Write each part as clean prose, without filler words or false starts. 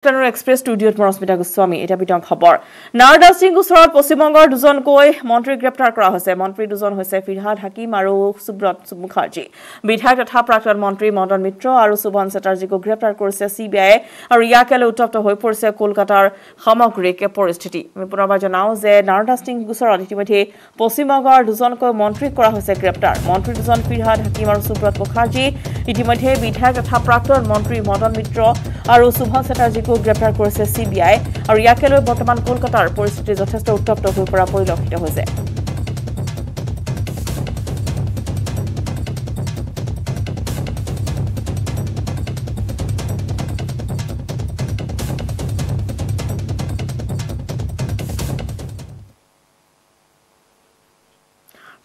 Express ষ্টুডিঅ'ত মৰস্মিতা গোস্বামী এটা বিতং খবৰ নাৰদা সিং গোচৰত পশ্চিমবংগৰ দুজনকৈ মন্ত্ৰী গ্ৰেপ্তাৰ কৰা হৈছে মন্ত্ৰী দুজন হৈছে ফিৰহাদ হাকিম আৰু সুব্ৰত মুখাৰ্জী বিধায়ক তথা প্ৰাক্তন মন্ত্ৰী মদন মিত্ৰ আৰু সুবন চেটাৰ্জীক গ্ৰেপ্তাৰ কৰিছে সিবিআই আৰু ইয়াকে লৈ উত্তপ্ত হৈ পৰিছে কলকাতাৰ সামগ্ৰিক পৰিস্থিতি আমি পুনৰবাৰ জনাও যে নাৰদা সিং গোচৰত ইতিমধ্যে পশ্চিমবংগৰ দুজনকৈ মন্ত্ৰীক কৰা হৈছে গ্ৰেপ্তাৰ মন্ত্ৰী দুজন ফিৰহাদ হাকিম আৰু সুব্ৰত মুখাৰ্জী ইতিমধ্যে বিধায়ক তথা প্ৰাক্তন মন্ত্ৰী মদন মিত্ৰ আৰু সুবন চেটাৰ্জীক গ্ৰেপ্তাৰ কৰিছে সিবিআই আৰু ইয়াকে লৈ বৰ্তমান কলকাতাৰ পৰিস্থিতি যথেষ্ট উত্তপ্ত হৈ পৰা পৰিলক্ষিত হৈছে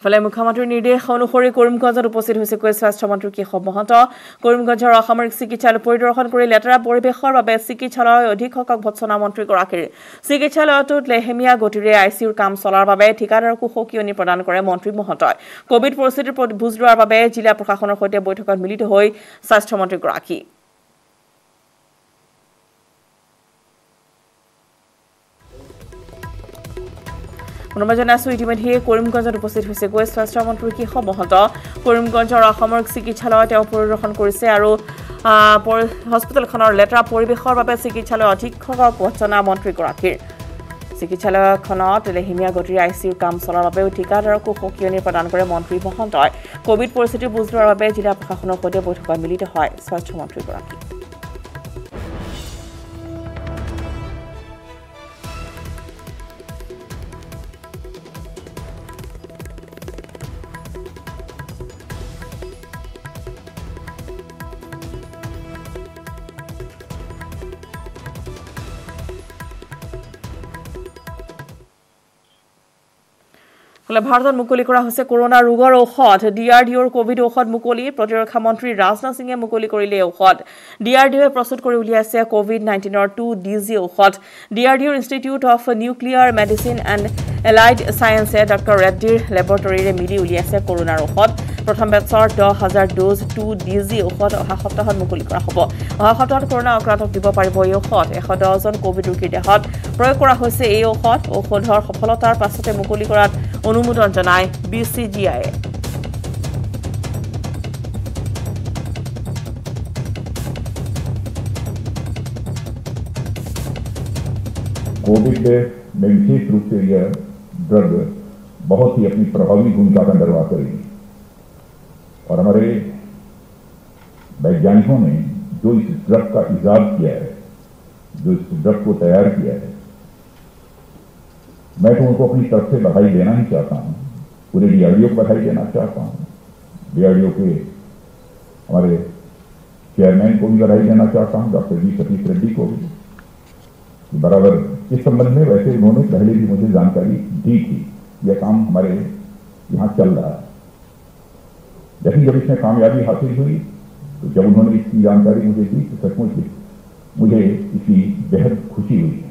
ফলে মুখ্যমন্ত্ৰীৰ নিৰ্দেশ অনুসৰি কৰিমগঞ্জত উপস্থিত হৈছে স্বাস্থ্য মন্ত্ৰী কেশৱ মহন্ত কৰিমগঞ্জৰ অসামৰিক চিকিৎসালয় পৰিদৰ্শন কৰি লেতেৰা পৰিৱেশৰ বাবে চিকিৎসালয় অধীক্ষকক ভৎসনা মন্ত্ৰীগৰাকীৰ চিকিৎসালয়টোত লেহেমীয়া গতিৰে আইচিইউৰ কাম চলাৰ বাবে ঠিকাদাৰকো সকিয়নি প্ৰদান কৰে মন্ত্ৰী মহন্তই কোভিড পৰিস্থিতিৰ বুজ লোৱাৰ বাবে জিলা প্ৰশাসনৰ সৈতে বৈঠকত মিলিত হৈ স্বাস্থ্য মন্ত্ৰীগৰাকী অনুমাজনাসু ইতিমধ্যে কৰিমগঞ্জত উপস্থিত হৈছে স্বাস্থ্য মন্ত্ৰী কেশৱ মহন্ত কৰিমগঞ্জৰ অসামৰিক চিকিৎসালয় তেওঁ পৰিদৰ্শন কৰিছে আৰু হস্পিটেলখনৰ লেতেৰা পৰিৱেশৰ বাবে চিকিৎসালয় অধীক্ষকক ভৎসনা মন্ত্ৰীগৰাকীৰ চিকিৎসালয়খনত লেহেমীয়া গতিৰে আইচিইউৰ কাম চলাৰ বাবে ঠিকাদাৰকো সকিয়নি প্ৰদান কৰে মন্ত্ৰী মহন্তই কোভিড পৰিস্থিতিৰ বুজ লোৱাৰ বাবে জিলা প্ৰশাসনৰ সৈতে বৈঠকত মিলিত হয় স্বাস্থ্য মন্ত্ৰীগৰাকী ভাৰতত মুকলি কৰা হৈছে কৰোনা ৰোগৰ ঔষধ ডিআৰডিঅৰ কোভিড ঔষধ মুকলি প্ৰতিৰক্ষা মন্ত্ৰী ৰাজনাথ সিঙে মুকলি কৰিলে ঔষধ ডিআৰডিঅয়ে প্ৰস্তুত কৰি উলিয়াইছে কোভিড-19ৰ 2DG ঔষধ ডিআৰডিঅৰ institute of nuclear medicine and allied সায়েন্সে ডক্টৰ ৰেড্ডিৰ লেবৰেটৰীৰে মিলি উলিয়াইছে কৰোনাৰ ঔষধ প্ৰথম বেটছৰ 10,000 ড'জ 2DG ঔষধ অহা সপ্তাহত মুকলি কৰা হ'ব অহা সপ্তাহত কৰোনা আক্ৰান্তক দিব পাৰিব এই ঔষধ 110 জন কোভিড ৰোগীৰ দেহত প্ৰয়োগ কৰা হৈছে এই ঔষধৰ সফলতাৰ পাছতে মুকলি কৰাত অনুমোদন জনায় BCGI कोविड में विशेष रूप से यह ड्रग बहुत ही अपनी प्रभावी भूमिका का निर्वाह करेगी और हमारे वैज्ञानिकों ने जो इस ड्रग का इजाद किया है जो इस ड्रग को तैयार किया है मैं तो उनको अपनी तरफ से बधाई देना ही चाहता हूं पूरे डीआरडीओ को बधाई देना चाहता हूं डीआरडीओ के हमारे चेयरमैन को भी बधाई देना चाहता हूं डॉक्टर जी सतीश रेड्डी को भी बराबर इस संबंध में वैसे उन्होंने पहले भी मुझे जानकारी दी थी यह काम हमारे यहाँ चल रहा है जैसे जब इसमें कामयाबी हासिल हुई तो जब उन्होंने इसकी जानकारी मुझे दी तो सचमुच मुझे इसकी बेहद खुशी हुई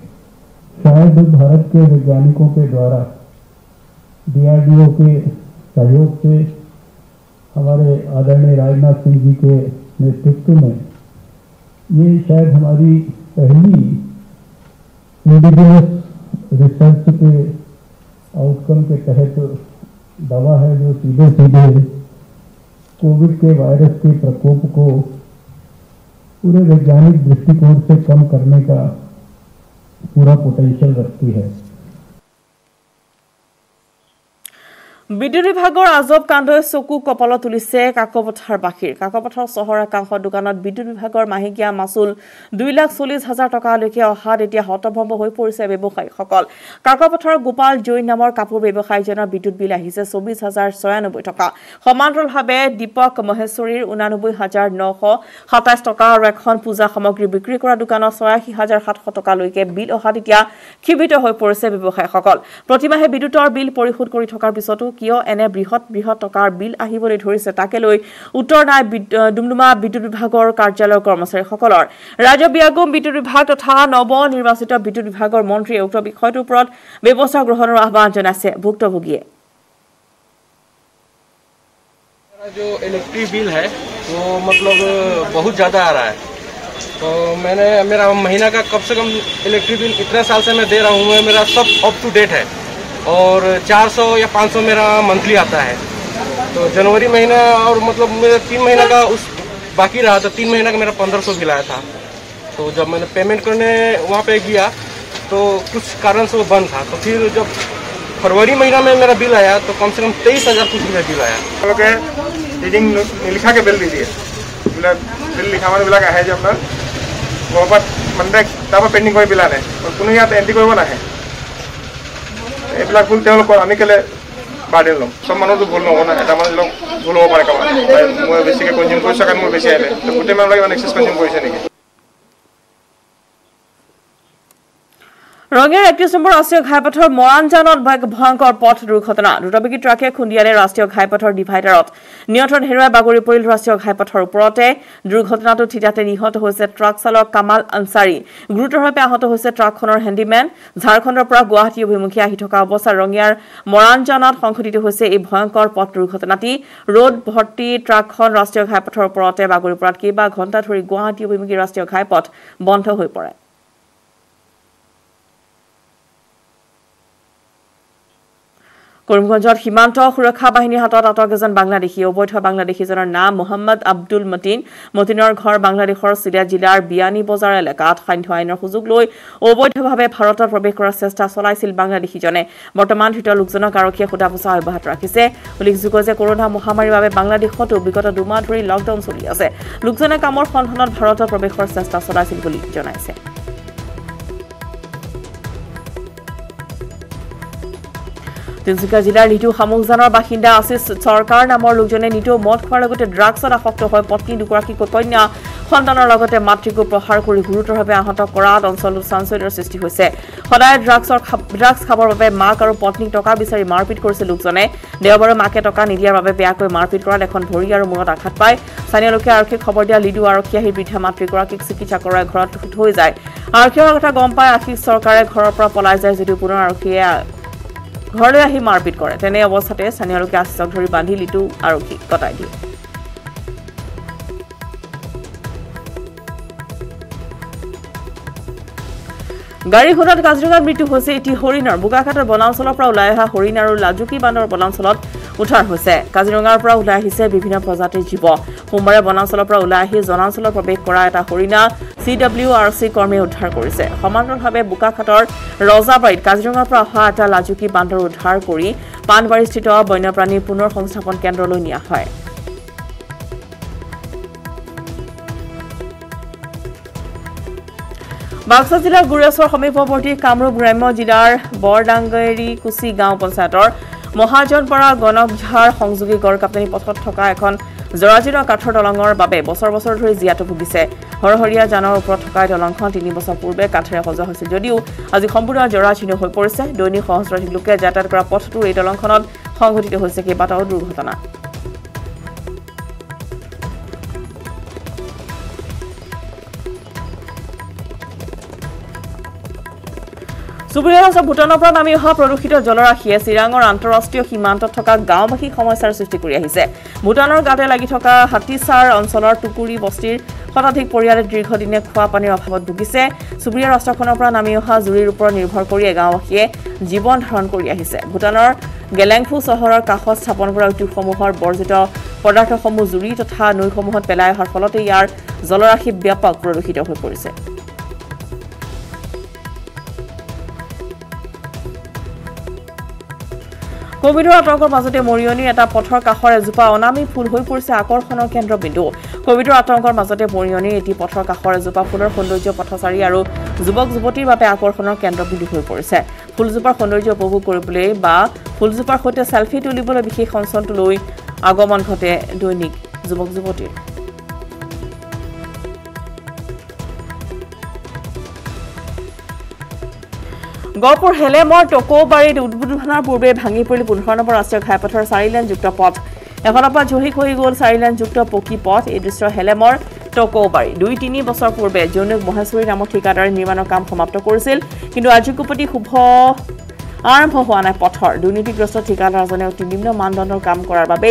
शायद भारत के वैज्ञानिकों के द्वारा डीआरडीओ के सहयोग से हमारे आदरणीय राजनाथ सिंह जी के नेतृत्व में ये शायद हमारी पहली इंडिजिनस रिसर्च के आउटकम के तहत दवा है जो सीधे सीधे कोविड के वायरस के प्रकोप को पूरे वैज्ञानिक दृष्टिकोण से कम करने का पूरा पोटेंशियल रखती है বিদ্যুৎ বিভাগৰ আজব কাণ্ডই চকু কপালত তুলিছে কাকপথাৰ বাসীৰ কাকপথাৰ চহৰ একাংশ দোকানত বিদ্যুৎ বিভাগৰ মাহিকীয়া মাচুল 2,40,000 টকালৈকে অহাত এতিয়া হতভম্ব হৈ পৰিছে ব্যৱসায়ীসকল কাকপথাৰ গোপাল জৈন নামৰ কাপোৰ ব্যৱসায়ীজনৰ বিদ্যুৎ বিল আহিছে 24,096 টকা সমান্তৰালভাৱে দীপক মহেশ্বৰীৰ 89,927 টকা আৰু এখন পূজা সামগ্ৰী বিক্ৰী কৰা দোকানত 86,700 টকালৈকে বিল অহাত এতিয়া ক্ষিপ্ত হৈ পৰিছে ব্যৱসায়ীসকল প্ৰতিমাহে বিদ্যুৎৰ বিল পৰিশোধ কৰি থকাৰ পিছতো কিয় এনে বৃহৎ টকাৰ বিল আহিবলৈ ধৰিছে তাকে লৈ উত্তৰ নাই ডুমডুমা বিদ্যুৎ বিভাগৰ কাৰ্যালয়ৰ কৰ্মচাৰীসকলৰ ৰাজ্য বিয়াগম বিদ্যুৎ বিভাগ তথা নৱ নিৰ্বাচিত বিদ্যুৎ বিভাগৰ মন্ত্ৰী উক্ত বিষয়টোৰ ওপৰত ব্যৱস্থা গ্ৰহণৰ আহ্বান জনাইছে ভুক্তভোগীয়ে जो इलेक्ट्रिक बिल है वो मतलब बहुत ज़्यादा आ रहा है तो मैंने मेरा महीना का कम से कम इलेक्ट्रिक बिल इतने साल से मैं दे रहा हूँ, मेरा सब अप टू डेट है और 400 या 500 मेरा मंथली आता है। तो जनवरी महीना और मतलब मेरा 3 महीना का उस बाकी रहा था, 3 महीना का मेरा 1500 बिल आया था। तो जब मैंने पेमेंट करने वहाँ पे गया तो कुछ कारण से वो बंद था। तो फिर जब फरवरी महीना में मेरा बिल आया तो कम से कम 23,000 कुछ मेरा बिल आया। রিডিং লিখাকে বিল দি দিয়ে বিল লিখা মানুহবিলাক আহে যে আপোনাৰ ঘৰৰ মানে তাৰপৰা পেণ্ডিং কৰি বিল আনে, কোনো ইয়াত এণ্ট্ৰি কৰিব নাহে। এইবিলাক ভুল তেওঁলোকৰ আমি কেলে বাৰ্ডেন ল'ম? চব মানুহতো ভুল নহ'ব না, এটা মানুহ ভুল হ'ব পাৰে কাৰোবাৰ। মই বেছিকৈ কনজিউম কৰিছোঁ কাৰণ মোৰ বেছি আহিলে, তো গোটেই মানুহবিলাক ইমান এক্সেছ কনজিউম কৰিছে নেকি? ৰঙিয়াৰ 31 নম্বৰ ৰাষ্ট্ৰীয় ঘাইপথৰ মৰাণজানত ভয়ংকৰ পথ দুৰ্ঘটনা। দ্ৰুতবেগী ট্ৰাকে খুন্দিয়ালে ৰাষ্ট্ৰীয় ঘাইপথৰ ডিভাইডাৰত, নিয়ন্ত্ৰণ হেৰুৱাই বাগৰি পৰিল ৰাষ্ট্ৰীয় ঘাইপথৰ ওপৰতে। দুৰ্ঘটনাটোত থিতাতে নিহত হৈছে ট্ৰাক চালক কামাল আনচাৰী, গুৰুতৰভাৱে আহত হৈছে ট্ৰাকখনৰ হেণ্ডিমেন। ঝাৰখণ্ডৰ পৰা গুৱাহাটী অভিমুখী আহি থকা অৱস্থাত ৰঙিয়াৰ মৰাণজানত সংঘটিত হৈছে এই ভয়ংকৰ পথ দুৰ্ঘটনাটি। ৰ'দ ভৰ্তি ট্ৰাকখন ৰাষ্ট্ৰীয় ঘাইপথৰ ওপৰতে বাগৰি পৰাত কেইবা ঘণ্টা ধৰি গুৱাহাটী অভিমুখী ৰাষ্ট্ৰীয় ঘাইপথ বন্ধ হৈ পৰে। কৰিমগঞ্জত সীমান্ত সুৰক্ষা বাহিনীৰ হাতত আটক এজন বাংলাদেশী। অবৈধ বাংলাদেশীজনৰ নাম মোহাম্মদ আব্দুল মতিন। মতিনৰ ঘৰ বাংলাদেশৰ চিলিয়া জিলাৰ বিয়ানী বজাৰ এলেকাত। সান্ধ্য আইনৰ সুযোগ লৈ অবৈধভাৱে ভাৰতত প্ৰৱেশ কৰাৰ চেষ্টা চলাইছিল বাংলাদেশীজনে। বৰ্তমান ধৃত লোকজনক আৰক্ষীয়ে সোধা পোছা অব্যাহত ৰাখিছে। উল্লেখযোগ্য যে কৰোনা মহামাৰীৰ বাবে বাংলাদেশতো বিগত 2 মাহ ধৰি লকডাউন চলি আছে। লোকজনে কামৰ সন্ধানত ভাৰতত প্ৰৱেশৰ চেষ্টা চলাইছিল বুলি জনাইছে। তিনিচুকীয়া জিলাৰ নিটু সামুকজানৰ বাসিন্দা আশিষ চৰকাৰ নামৰ লোকজনে নিটু মদ খোৱাৰ লগতে ড্ৰাগছত আসক্ত হৈ পত্নী দুগৰাকী কন্যা সন্তানৰ লগতে মাতৃকো প্ৰহাৰ কৰি গুৰুতৰভাৱে আহত কৰাত অঞ্চলত চাঞ্চল্যৰ সৃষ্টি হৈছে। সদায় ড্ৰাগছ খাবৰ বাবে মাক আৰু পত্নীক টকা বিচাৰি মাৰপিট কৰিছে লোকজনে। দেওবাৰে মাকে টকা নিদিয়াৰ বাবে বেয়াকৈ মাৰপিট কৰাত এখন ভৰি আৰু মূৰত আঘাত পায়। স্থানীয় লোকে আৰক্ষীক খবৰ দিয়া লিডু আৰক্ষী আহি বৃদ্ধা মাতৃগৰাকীক চিকিৎসা কৰোৱাই ঘৰত থৈ যায়। আৰক্ষীৰ কথা গম পাই আশিষ চৰকাৰে ঘৰৰ পৰা পলাই যায় যদিও পুনৰ আৰক্ষীয়ে ঘৰলৈ আহি মাৰপিট কৰে। তেনে অৱস্থাতে স্থানীয় লোকে আশিষক ধৰি বান্ধি লিটু আৰক্ষীক কটাই দিয়ে। গাড়ী খুন্দাত কাজিৰঙাত মৃত্যু হৈছে এটি হৰিণৰ। বোকাখাটৰ বনাঞ্চলৰ পৰা ওলাই অহা হৰিণ আৰু লাজুকী বান্দৰ বনাঞ্চলত উদ্ধাৰ হৈছে। কাজিৰঙাৰ পৰা ওলাই আহিছে বিভিন্ন প্ৰজাতিৰ জীৱ। সোমবাৰে বনাঞ্চলৰ পৰা ওলাই আহি জনাঞ্চলত প্ৰৱেশ কৰা এটা হৰিণা CWRC কৰ্মীয়ে উদ্ধাৰ কৰিছে। সমান্তৰালভাৱে বোকাখাটৰ ৰজাবাৰীত কাজিৰঙাৰ পৰা অহা এটা লাজুকী বান্দৰ উদ্ধাৰ কৰি পাণবাৰীস্থিত বন্যপ্ৰাণী পুনৰ সংস্থাপন কেন্দ্ৰলৈ নিয়া হয়। বাক্সা জিলাৰ গুৰেশ্বৰ সমীপৱৰ্তী কামৰূপ গ্ৰাম্য জিলাৰ বৰডাংগেৰী কুচি গাঁও পঞ্চায়তৰ মহাজনপাৰা গণকঝাৰ সংযোগী গড়কাপ্তানি পথত থকা এখন জৰাজীৰ্ণ কাঠৰ দলঙৰ বাবে বছৰ বছৰ ধৰি জীয়াতু ভুগিছে। হৰহৰীয়া যানৰ ওপৰত থকা দলংখন 3 বছৰ পূৰ্বে কাঠেৰে সজোৱা হৈছিল যদিও আজি সম্পূৰ্ণ জৰাজীৰ্ণ হৈ পৰিছে। দৈনিক সহস্ৰাধিক লোকে যাতায়াত কৰা পথটোৰ এই দলংখনত সংঘটিত হৈছে কেইবাটাও দুৰ্ঘটনা। চুবুৰীয়া ৰাজ্য ভূটানৰ পৰা নামি অহা প্ৰদূষিত জলৰাশিয়ে চিৰাঙৰ আন্তঃৰাষ্ট্ৰীয় সীমান্তত থকা গাঁওবাসীক সমস্যাৰ সৃষ্টি কৰি আহিছে। ভূটানৰ গাতে লাগি থকা হাতীচাৰ অঞ্চলৰ টুকুৰি বস্তিৰ শতাধিক পৰিয়ালে দীৰ্ঘদিনীয়া খোৱা পানীৰ অভাৱত ভুগিছে। চুবুৰীয়া ৰাষ্ট্ৰখনৰ পৰা নামি অহা জুৰিৰ ওপৰত নিৰ্ভৰ কৰি গাঁওবাসীয়ে জীৱন ধাৰণ কৰি আহিছে। ভূটানৰ গেলেংফু চহৰৰ কাষত স্থাপন কৰা উদ্যোগসমূহৰ বৰ্জিত পদাৰ্থসমূহ জুৰি তথা নৈসমূহত পেলাই অহাৰ ফলতে ইয়াৰ জলৰাশি ব্যাপক প্ৰদূষিত হৈ পৰিছে। কোভিডৰ আতংকৰ মাজতে মৰিয়নিৰ এটা পথৰ কাষৰ এজোপা অনামী ফুল হৈ পৰিছে আকৰ্ষণৰ কেন্দ্ৰবিন্দু। কোভিডৰ আতংকৰ মাজতে মৰিয়নিৰ এটি পথৰ কাষৰ এজোপা ফুলৰ সৌন্দৰ্য পথচাৰী আৰু যুৱক যুৱতীৰ বাবে আকৰ্ষণৰ কেন্দ্ৰবিন্দু হৈ পৰিছে। ফুলজোপাৰ সৌন্দৰ্য উপভোগ কৰিবলৈ বা ফুলজোপাৰ সৈতে সেলফি তুলিবলৈ বিশেষ অঞ্চলটোলৈ আগমন ঘটে দৈনিক যুৱক যুৱতীৰ। গহপুৰ হেলেমৰ টকৌবাৰীত উদ্বোধনৰ পূৰ্বে ভাঙি পৰিল 15 নম্বৰ ৰাষ্ট্ৰীয় ঘাইপথৰ 4 লেনযুক্ত পথ। এখনৰ পৰা জহি হৈ গ'ল 4 লেনযুক্ত পকী পথ। এই দৃশ্য হেলেমৰ টকৌবাৰী। 2-3 বছৰ পূৰ্বে জৌনুক মহেশ্বৰী নামৰ ঠিকাদাৰে নিৰ্মাণৰ কাম সমাপ্ত কৰিছিল, কিন্তু আজিকোপতি শুভ আৰম্ভ হোৱা নাই পথৰ। দুৰ্নীতিগ্ৰস্ত ঠিকাদাৰজনে অতি নিম্ন মানদণ্ডৰ কাম কৰাৰ বাবে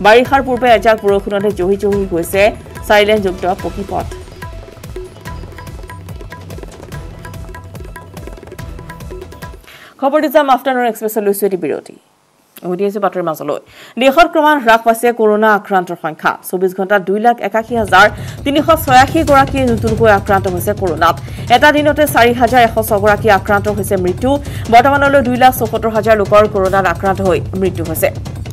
বাৰিষাৰ পূৰ্বে এজাক বৰষুণতে জহি গৈছে 4 লেনযুক্ত পকী পথ। খবৰ দিছে আফটাৰনুন এক্সপ্ৰেছৰ লৈছো এটি বিৰতি ওডিএছ বাতৰিৰ মাজলৈ দেশত ক্ৰমান্বয়ে হ্ৰাস পাইছে কৰোনা আক্ৰান্তৰ সংখ্যা 24 ঘণ্টাত 2,81,386 গৰাকী নতুনকৈ আক্ৰান্ত হৈছে কৰোনাত এটা দিনতে 4,106 গৰাকী আক্ৰান্ত হৈছে মৃত্যু বৰ্তমানলৈ 2,74,000 লোকৰ কৰোনাত আক্ৰান্ত হৈ মৃত্যু হৈছে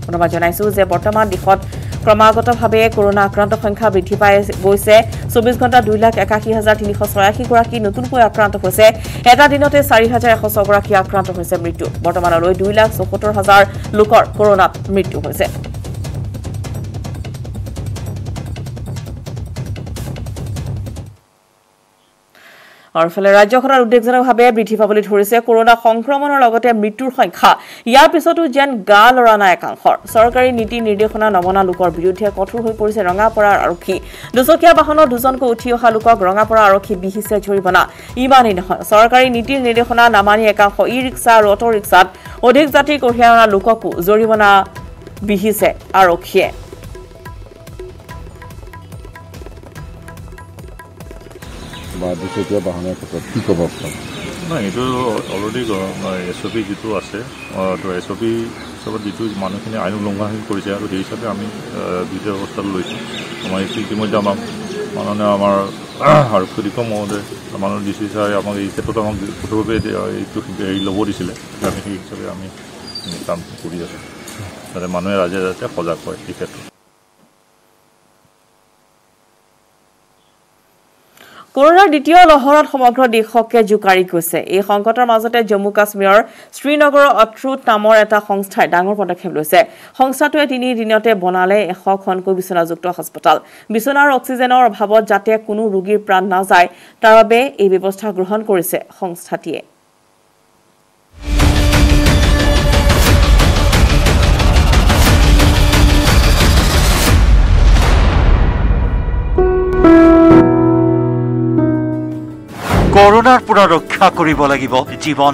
অনুমান জনাইছো যে বৰ্তমান দেশত ক্ৰমাগতভাৱে কৰোনা আক্ৰান্ত সংখ্যা বৃদ্ধি পাই গৈছে 24 ঘণ্টাত 2,81,386 গৰাকী নতুনকৈ আক্ৰান্ত হৈছে এটা দিনতে 4,106 গৰাকী আক্ৰান্ত হৈছে মৃত্যু বৰ্তমানলৈ 2,74,000 লোকৰ কৰোনাত মৃত্যু হৈছে আৰফালে ৰাজ্যখনৰ উদ্বেগজনকভাৱে বৃদ্ধি পাবলৈ ধৰিছে কৰোনা সংক্ৰমণৰ লগতে মৃত্যুৰ সংখ্যা ইয়াৰ পিছতো যেন গা লৰা নাই একাংশৰ চৰকাৰী নীতি নিৰ্দেশনা নমনা লোকৰ বিৰুদ্ধে কঠোৰ হৈ পৰিছে ৰঙাপৰাৰ আৰক্ষী দুচকীয়া বাহনত দুজনকৈ উঠি অহা লোকক ৰঙাপৰা আৰক্ষী বিহিছে জৰিমনা ইমানেই নহয় চৰকাৰী নীতিৰ নিৰ্দেশনা নামানি একাংশ ই ৰিক্সা আৰু অটো ৰিক্সাত অধিক যাত্ৰী কঢ়িয়াই অনা লোককো জৰিমনা বিহিছে আৰক্ষীয়ে দুচকীয়া বাহনৰ ক্ষেত্ৰত কি ক'ব নাই এইটো অলৰেডি SOP যিটো আছে তো SOP হিচাপত যিটো মানুহখিনি আইন উলংঘন কৰিছে আৰু সেই হিচাপে আমি বিধি ব্যৱস্থা লৈছোঁ আমাৰ ইতিমধ্যে আমাক মাননীয় আমাৰ আৰক্ষী অধীক্ষক মহোদয় মাননীয় DC ছাৰে আমাক এই ক্ষেত্ৰত আমাক কঠোৰভাৱে এইটো ল'ব দিছিলে আমি সেই হিচাপে আমি কাম কৰি আছোঁ যাতে মানুহে ৰাইজে যাতে সজাগ হয় এই ক্ষেত্ৰত কৰোনাৰ দ্বিতীয় লহৰত সমগ্ৰ দেশকে জুকাৰি গৈছে এই সংকটৰ মাজতে জম্মু কাশ্মীৰৰ শ্ৰীনগৰৰ অট্ৰুট নামৰ এটা সংস্থাই ডাঙৰ পদক্ষেপ লৈছে সংস্থাটোৱে 3 দিনতে বনালে 100খনকৈ বিছনাযুক্ত হাস্পতাল বিছনাৰ অক্সিজেনৰ অভাৱত যাতে কোনো ৰোগীৰ প্ৰাণ নাযায় তাৰ বাবে এই ব্যৱস্থা গ্ৰহণ কৰিছে সংস্থাটিয়ে কৰোনাৰ পৰা ৰক্ষা কৰিব লাগিব জীৱন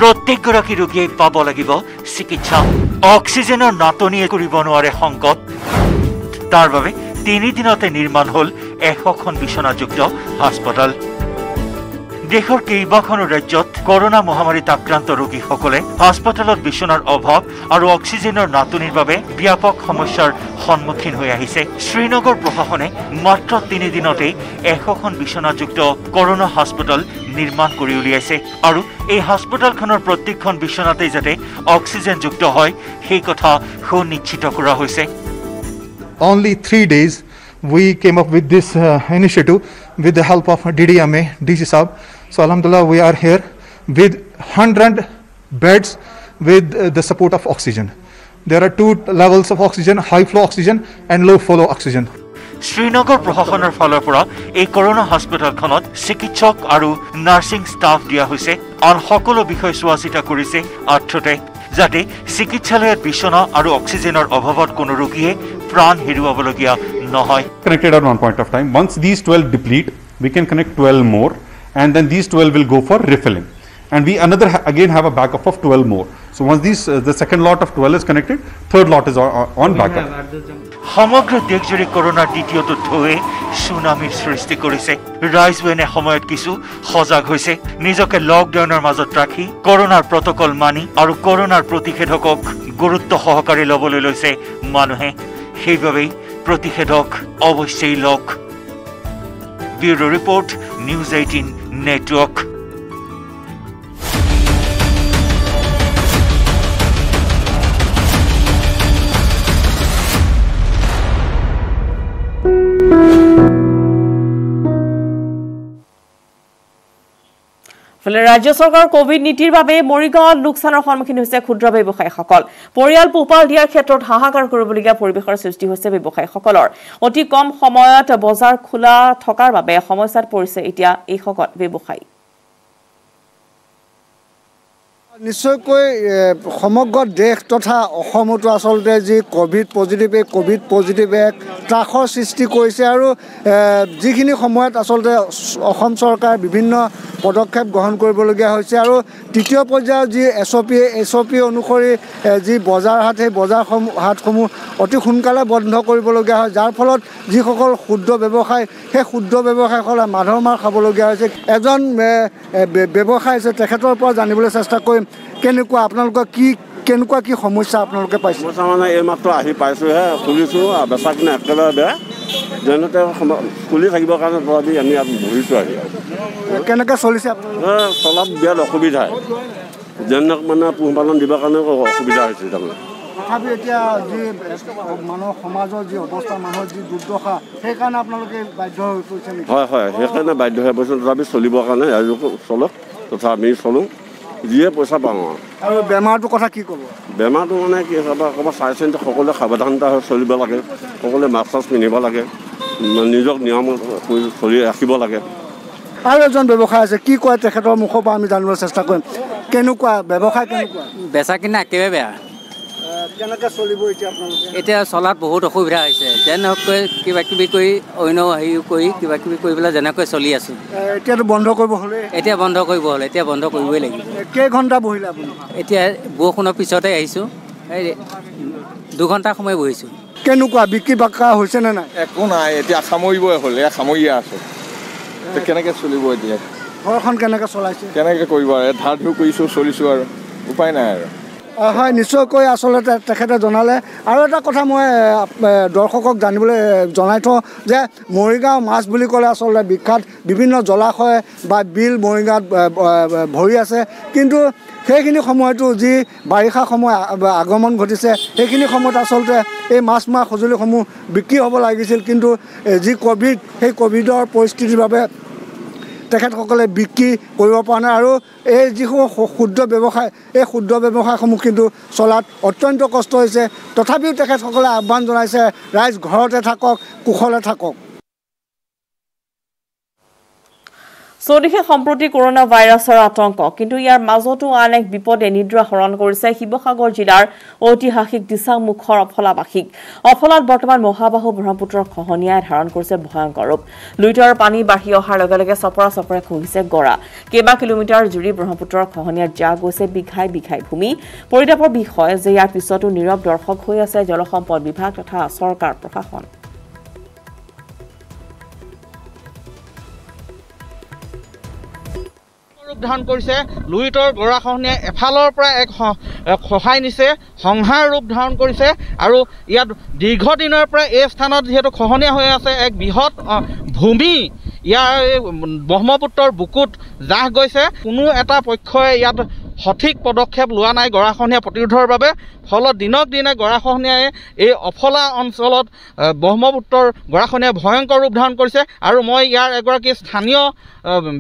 প্ৰত্যেকগৰাকী ৰোগীয়ে পাব লাগিব চিকিৎসা অক্সিজেনৰ নাটনিয়ে কৰিব নোৱাৰে সংকট তাৰ বাবে 3 দিনতে নিৰ্মাণ হ'ল 100খন বিছনাযুক্ত হাস্পতাল দেশৰ কেইবাখনো ৰাজ্যত কৰোনা মহামাৰীত আক্ৰান্ত ৰোগীসকলে হাস্পতালত বিছনাৰ অভাৱ আৰু অক্সিজেনৰ নাটনিৰ বাবে ব্যাপক সমস্যাৰ সন্মুখীন হৈ আহিছে শ্ৰীনগৰ প্ৰশাসনে মাত্ৰ 3 দিনতে 100খন বিছনাযুক্ত কৰোনা হাস্পতাল নিৰ্মাণ কৰি উলিয়াইছে আৰু এই হাস্পতালখনৰ প্ৰত্যেকখন বিছনাতে যাতে অক্সিজেনযুক্ত হয় সেই কথা সুনিশ্চিত কৰা হৈছে Only 3 days we came up with this initiative with the help of DDMA, DC Sab. So Alhamdulillah we are here with 100 beds with the support of oxygen. There are 2 levels of oxygen, high flow oxygen and low flow oxygen. Srinagar প্ৰশাসনৰ ফালৰ পৰা এই corona হাস্পতালখনত চিকিৎসক আৰু nursing staff দিয়া হৈছে আৰু সকলো বিষয় চোৱাচিতা কৰিছে আৰ্থতে যাতে চিকিৎসালয়ত বিছনা আৰু অক্সিজেনৰ অভাৱত কোনো ৰোগীয়ে প্ৰাণ হেৰুৱাবলগীয়া নহয় connected at one point of time once these 12 deplete we can connect 12 more and then these 12 will go for refilling and we again have a backup of 12 more so once the second lot of 12 is connected third lot is on backup সমগ্ৰ দেশজুৰি কৰোনাৰ দ্বিতীয়টো ঢৌৱে সুনামিৰ সৃষ্টি কৰিছে ৰাইজৱে সময়ত কিছু সজাগ হৈছে নিজকে লকডাউনৰ মাজত ৰাখি কৰোনাৰ প্ৰটকল মানি আৰু কৰোনাৰ প্ৰতিষেধকক গুৰুত্ব সহকাৰে ল'বলৈ লৈছে মানুহে সেইবাবে প্ৰতিষেধক অৱশ্যেই লওক ব্যুৰো ৰিপৰ্ট নিউজ 18 নেটৱৰ্ক ৰাজ্য চৰকাৰৰ কোভিড নীতিৰ বাবে মৰিগাঁৱত লোকচানৰ সন্মুখীন হৈছে ক্ষুদ্ৰ ব্যৱসায়ীসকল পৰিয়াল পোহপাল দিয়াৰ ক্ষেত্ৰত হাহাকাৰ কৰিবলগীয়া পৰিৱেশৰ সৃষ্টি হৈছে ব্যৱসায়ীসকলৰ অতি কম সময়ত বজাৰ খোলা থকাৰ বাবে সমস্যাত পৰিছে এতিয়া এই সকল ব্যৱসায়ী নিশ্চয়কৈ সমগ্ৰ দেশ তথা অসমতো আচলতে যি কোভিড পজিটিভ এক ত্ৰাসৰ সৃষ্টি কৰিছে আৰু যিখিনি সময়ত আচলতে অসম চৰকাৰ বিভিন্ন পদক্ষেপ গ্ৰহণ কৰিবলগীয়া হৈছে আৰু তৃতীয় পৰ্যায়ৰ যি এছঅপি অনুসৰি যি বজাৰ হাট সেই বজাৰ হাটসমূহ অতি সোনকালে বন্ধ কৰিবলগীয়া হয় যাৰ ফলত যিসকল ক্ষুদ্ৰ ব্যৱসায় সেই ক্ষুদ্ৰ ব্যৱসায়ীসকলে মাধৰ মাৰ খাবলগীয়া হৈছে এজন ব্যৱসায়ী আছে তেখেতৰ পৰা জানিবলৈ চেষ্টা কৰিম কেনেকুৱা আপোনালোকৰ কেনেকুৱা কি সমস্যা আপোনালোকে পাইছে সমস্যা মানে এইমাত্ৰ আহি পাইছোঁহে খুলিছোঁ বেচা কিনা একেবাৰে বেয়া যেনেতে খুলি থাকিবৰ কাৰণে তথাপি আমি ইয়াত বহিছোঁ আহি কেনেকৈ চলিছে চলাত বিৰাট অসুবিধা যেনে মানে পোহপালন দিবৰ কাৰণে অসুবিধা হৈছে তাৰমানে তথাপি এতিয়া যি মানুহৰ সমাজৰ যি অৱস্থা মানুহৰ যি দুৰ্দশা সেইকাৰণে আপোনালোকে বাধ্য হৈ পৰিছে নেকি হয় সেইকাৰণে বাধ্য হৈ পৰিছোঁ তথাপি চলিবৰ কাৰণে চলক তথা আমি চলোঁ যিয়ে পইচা পাওঁ আৰু বেমাৰটোৰ কথা কি ক'ব বেমাৰটো মানে কি ক'ৰবাত চাই চিন্তি সকলোৱে সাৱধানতা হৈ চলিব লাগে সকলোৱে মাস্ক চাস্ক পিন্ধিব লাগে নিজক নিয়ম কৰি চলি ৰাখিব লাগে আৰু এজন ব্যৱসায় আছে কি কয় তেখেতৰ মুখৰ পৰা আমি জানিবলৈ চেষ্টা কৰিম কেনেকুৱা ব্যৱসায় কেনেকুৱা বেচা কিনা একেবাৰে বেয়া কেনেকৈ চলিব এতিয়া আপোনালোকে এতিয়া চলাত বহুত অসুবিধা হৈছে যেনেকৈ কিবা কিবি কৰি অন্য হেৰি কৰি কিবা কিবি কৰি পেলাই যেনেকৈ চলি আছোঁ এতিয়াতো বন্ধ কৰিব হ'লে এতিয়া বন্ধ কৰিব হ'লে এতিয়া বন্ধ কৰিবই লাগিব কেইঘণ্টা বহিলে আপুনি এতিয়া বৰষুণৰ পিছতে আহিছোঁ এই 2 ঘণ্টা সময় বহিছোঁ কেনেকুৱা বিক্ৰী বাক্কা হৈছে নে নাই একো নাই এতিয়া সামৰিবই হ'ল এয়া সামৰিয়ে আছোঁ কেনেকৈ চলিব এতিয়া ঘৰখন কেনেকৈ চলাইছে কেনেকৈ কৰিব আৰু ধাৰ ধুৰ কৰিছোঁ চলিছোঁ আৰু উপায় নাই আৰু হয় নিশ্চয়কৈ আচলতে তেখেতে জনালে আৰু এটা কথা মই দৰ্শকক জানিবলৈ জনাই থওঁ যে মৰিগাঁও মাছ বুলি ক'লে আচলতে বিখ্যাত বিভিন্ন জলাশয় বা বিল মৰিগাঁৱত ভৰি আছে কিন্তু সেইখিনি সময়তো যি বাৰিষা সময় আগমন ঘটিছে সেইখিনি সময়ত আচলতে এই মাছ মৰা সঁজুলিসমূহ বিক্ৰী হ'ব লাগিছিল কিন্তু যি কোভিড সেই কোভিডৰ পৰিস্থিতিৰ বাবে তেখেতসকলে বিক্ৰী কৰিব পৰা নাই আৰু এই যিসমূহ ক্ষুদ্ৰ ব্যৱসায় এই ক্ষুদ্ৰ ব্যৱসায়সমূহ কিন্তু চলাত অত্যন্ত কষ্ট হৈছে তথাপিও তেখেতসকলে আহ্বান জনাইছে ৰাইজ ঘৰতে থাকক কুশলে থাকক চৌদিশে সম্প্ৰতি কৰোনা ভাইৰাছৰ আতংক কিন্তু ইয়াৰ মাজতো আন এক বিপদে নিদ্ৰা হৰণ কৰিছে শিৱসাগৰ জিলাৰ ঐতিহাসিক দিচাংমুখৰ অফলাবাসীক অফলাত বৰ্তমান মহাবাহু ব্ৰহ্মপুত্ৰৰ খহনীয়াই ধাৰণ কৰিছে ভয়ংকৰ ৰূপ লুইটৰ পানী বাঢ়ি অহাৰ লগে লগে চপৰা খহিছে গৰা কেইবা কিলোমিটাৰ জুৰি ব্ৰহ্মপুত্ৰৰ খহনীয়াত যা গৈছে বিঘাই বিঘাই ভূমি পৰিতাপৰ বিষয় যে ইয়াৰ পিছতো নীৰৱ দৰ্শক হৈ আছে জলসম্পদ বিভাগ তথা চৰকাৰ প্ৰশাসন ধাৰণ কৰিছে লুইটৰ গৰাখহনীয়াই এফালৰ পৰা এক সহায় নিছে সংহাৰ ৰূপ ধাৰণ কৰিছে আৰু ইয়াত দীৰ্ঘদিনৰ পৰা এই স্থানত যিহেতু খহনীয়া হৈ আছে এক বৃহৎ ভূমি ইয়াৰ ব্ৰহ্মপুত্ৰৰ বুকুত জাহ গৈছে কোনো এটা পক্ষই ইয়াত সঠিক পদক্ষেপ লোৱা নাই গৰাখহনীয়া প্ৰতিৰোধৰ বাবে ফলত দিনক দিনে গৰাখহনীয়াই এই অফলা অঞ্চলত ব্ৰহ্মপুত্ৰৰ গৰাখহনীয়াই ভয়ংকৰ ৰূপ ধাৰণ কৰিছে আৰু মই ইয়াৰ এগৰাকী স্থানীয়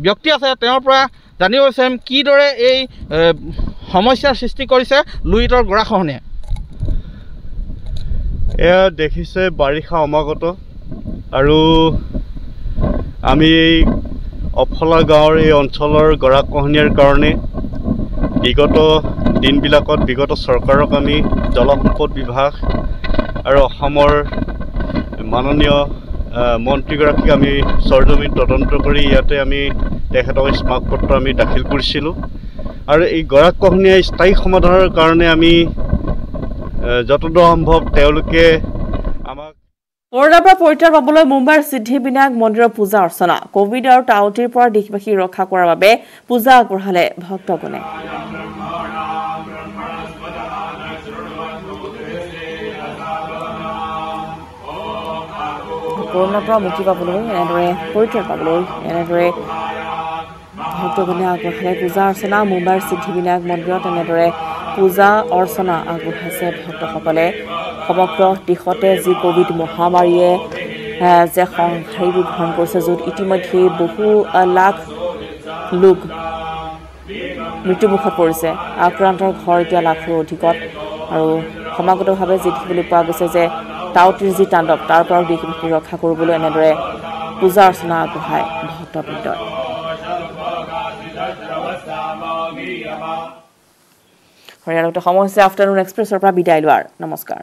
ব্যক্তি আছে তেওঁৰ পৰা জানিব বিচাৰিম কিদৰে এই সমস্যাৰ সৃষ্টি কৰিছে লুইটৰ গৰাখহনীয়াই এয়া দেখিছে বাৰিষা সমাগত আৰু আমি এই অফলা গাঁৱৰ এই অঞ্চলৰ গৰাখহনীয়াৰ কাৰণে বিগত দিনবিলাকত বিগত চৰকাৰক আমি জলসম্পদ বিভাগ আৰু অসমৰ মাননীয় মন্ত্ৰীগৰাকীক আমি সৰজমিন তদন্ত কৰি ইয়াতে আমি তেখেতক স্মাৰকপত্ৰ আমি দাখিল কৰিছিলোঁ আৰু এই গৰাখহনীয়া স্থায়ী সমাধানৰ কাৰণে আমি যতদূৰ সম্ভৱ তেওঁলোকে আমাক কৰোনাৰ পৰা পৰিত্ৰাণ পাবলৈ মুম্বাইৰ সিদ্ধিবিনায়ক মন্দিৰৰ পূজা অৰ্চনা কোভিড আৰু টাউটিৰ পৰা দেশবাসীক ৰক্ষা কৰাৰ বাবে পূজা আগবঢ়ালে ভক্তগণে কৰোনাৰ পৰা মুক্তি পাবলৈ এনেদৰে পৰিত্ৰাণ পাবলৈ এনেদৰে ভক্তগণে আগবঢ়ালে পূজা অৰ্চনা মুম্বাইৰ সিদ্ধিবিনায়ক মন্দিৰত এনেদৰে পূজা অৰ্চনা আগবঢ়াইছে ভক্তসকলে সমগ্ৰ দেশতে যি কোভিড মহামাৰীয়ে যে সংঘাৰী ৰূপ ধাৰণ কৰিছে য'ত ইতিমধ্যে বহু লাখ লোক মৃত্যুমুখত পৰিছে আক্ৰান্তৰ ঘৰ এতিয়া লাখৰো অধিকত আৰু সমাগতভাৱে যি দেখিবলৈ পোৱা গৈছে যে টাউটিৰ যি তাণ্ডৱ তাৰ পৰাও দেশবাসীক ৰক্ষা কৰিবলৈ এনেদৰে পূজা অৰ্চনা আগবঢ়ায় ভক্তবৃন্দই সময় হৈছে আফটাৰনুন এক্সপ্ৰেছৰ পৰা বিদায় লোৱাৰ নমস্কাৰ